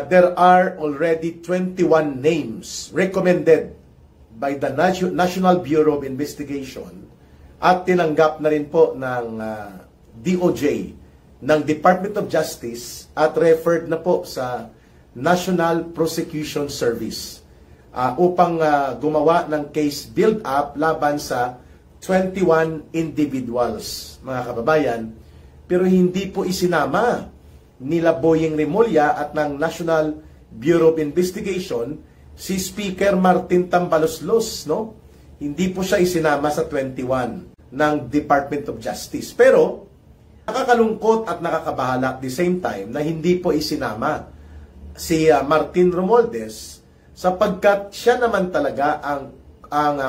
There are already 21 names recommended by the National Bureau of Investigation at tinanggap na rin po ng DOJ, ng Department of Justice at referred na po sa National Prosecution Service upang gumawa ng case build-up laban sa 21 individuals, mga kababayan. Pero hindi po isinama nila Boying Remulla at ng National Bureau of Investigation si Speaker Martin Tambaloslos, no? Hindi po siya isinama sa 21 ng Department of Justice. Pero nakakalungkot at nakakabahala at the same time na hindi po isinama si Martin Romualdez sapagkat siya naman talaga ang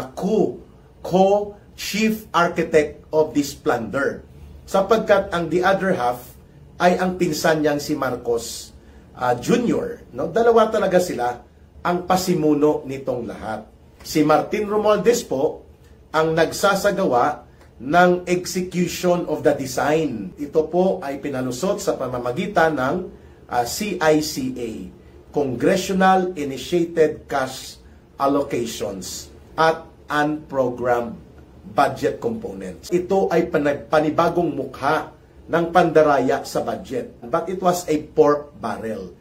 co-chief architect of this plunder. Sapagkat ang the other half ay ang pinsan niyang si Marcos Jr. No? Dalawa talaga sila ang pasimuno nitong lahat. Si Martin Romualdez po ang nagsasagawa ng execution of the design. Ito po ay pinalusot sa pamamagitan ng CICA, Congressional Initiated Cash Allocations at Unprogrammed Budget Components. Ito ay panibagong mukha ng pandaraya sa budget. But it was a pork barrel.